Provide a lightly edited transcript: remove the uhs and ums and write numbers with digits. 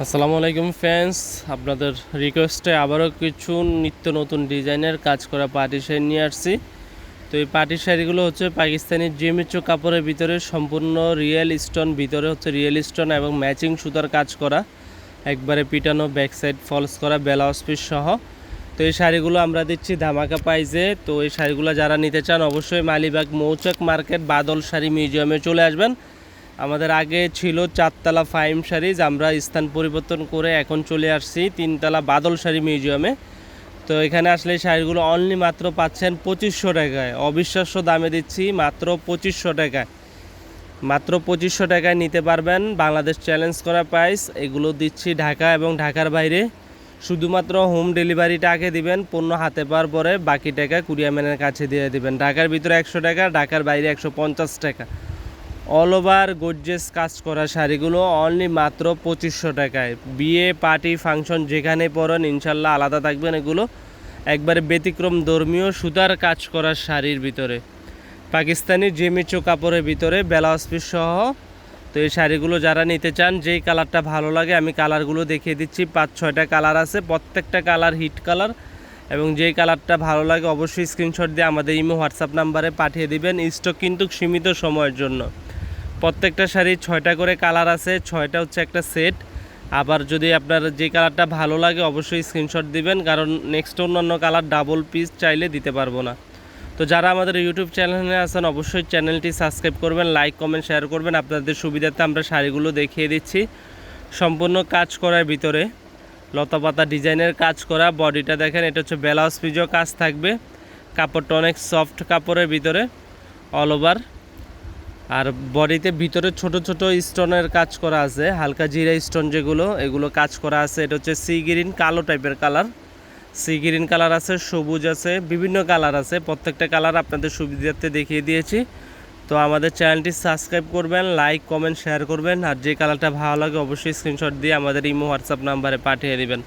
আসসালামু আলাইকুম ফ্রেন্ডস, আপনাদের রিকোয়েস্টে আবারও কিছু নিত্য নতুন ডিজাইনের কাজ করা পার্টি শাড়ি নিয়ে আসছি। তো এই পার্টি শাড়িগুলো হচ্ছে পাকিস্তানি জিমিচু কাপড়ের ভিতরে সম্পূর্ণ রিয়েল স্টোন, ভিতরে হচ্ছে রিয়েল স্টোন এবং ম্যাচিং সুতার কাজ করা, একবারে পিটানো, ব্যাক সাইড ফলস করা, ব্লাউজ পিস সহ। তো এই শাড়িগুলো আমরা দিচ্ছি ধামাকা প্রাইসে। তো এই শাড়িগুলো যারা নিতে চান অবশ্যই মালিবাগ মৌচাক মার্কেট বাদল শাড়ি মিউজিয়ামে চলে আসবেন। আমাদের আগে ছিল 4তলা ফাইম শাড়িজ, আমরা স্থান পরিবর্তন করে এখন চলে আসছি 3তলা বাদল শাড়ি মিউজিয়ামে। তো এখানে আসলে শাড়িগুলো অনলি মাত্র পাচ্ছেন 2500 টাকায়, অবিশ্বাস্য দামে দিচ্ছি, মাত্র 2500 টাকায়। মাত্র 2500 টাকায় নিতে পারবেন, বাংলাদেশ চ্যালেঞ্জ করা প্রাইস। এগুলো দিচ্ছি ঢাকা এবং ঢাকার বাইরে। শুধুমাত্র হোম ডেলিভারিটা আগে দিবেন, পণ্য হাতে পাওয়ার পরে বাকি টাকা কুরিয়ারম্যানের কাছে দিয়ে দিবেন। ঢাকার ভিতরে 100 টাকা, ঢাকার বাইরে 150 টাকা। অল ওভার গর্জিয়াস কাজ করা শাড়িগুলো অনলি মাত্র 2500 টাকায়। বিয়ে, পার্টি, ফাংশন যেখানে পরেন ইনশাল্লাহ আলাদা থাকবেন। এগুলো একবারে ব্যতিক্রম ধর্মীয় সুতার কাজ করা শাড়ির ভিতরে, পাকিস্তানি জিমিচু কাপড়ের ভিতরে ব্লাউজ পিস সহ। তো এই শাড়িগুলো যারা নিতে চান, যেই কালারটা ভালো লাগে আমি কালারগুলো দেখিয়ে দিচ্ছি। 5-6টা কালার আছে, প্রত্যেকটা কালার হিট কালার, এবং যেই কালারটা ভালো লাগে অবশ্যই স্ক্রিনশট দিয়ে আমাদের ইমো হোয়াটসঅ্যাপ নাম্বারে পাঠিয়ে দিবেন। স্টক কিন্তু সীমিত সময়ের জন্য। প্রত্যেকটা শাড়ি 6টা করে কালার আছে, 6টা হচ্ছে একটা সেট। আবার যদি আপনার যে কালারটা ভালো লাগে অবশ্যই স্ক্রিনশট দিবেন, কারণ নেক্সট অন্যান্য কালার ডাবল পিস চাইলে দিতে পারবো না। তো যারা আমাদের ইউটিউব চ্যানেলে আছেন অবশ্যই চ্যানেলটি সাবস্ক্রাইব করবেন, লাইক কমেন্ট শেয়ার করবেন। আপনাদের সুবিধার্থে আমরা শাড়িগুলো দেখিয়ে দিচ্ছি। সম্পূর্ণ কাজ করার ভিতরে লতাপাতা ডিজাইনের কাজ করা। বডিটা দেখেন, এটা হচ্ছে ব্লাউজ পিসও কাজ থাকবে। কাপড়টা অনেক সফট কাপড়ের ভিতরে অল ওভার। আর বডিতে ভিতরে ছোট ছোট স্টোনের কাজ করা আছে, হালকা জিরা স্টোন যেগুলো, এগুলো কাজ করা আছে। এটা হচ্ছে সি গ্রিন, কালো টাইপের কালার। সি গ্রিন কালার আছে, সবুজ আছে, বিভিন্ন কালার আছে। প্রত্যেকটা কালার আপনাদের সুবিধার্থে দেখিয়ে দিয়েছি। তো আমাদের চ্যানেলটি সাবস্ক্রাইব করবেন, লাইক কমেন্ট শেয়ার করবেন। আর যে কালারটা ভালো লাগে অবশ্যই স্ক্রিনশট দিয়ে আমাদের ইমো হোয়াটসঅ্যাপ নাম্বারে পাঠিয়ে দেবেন।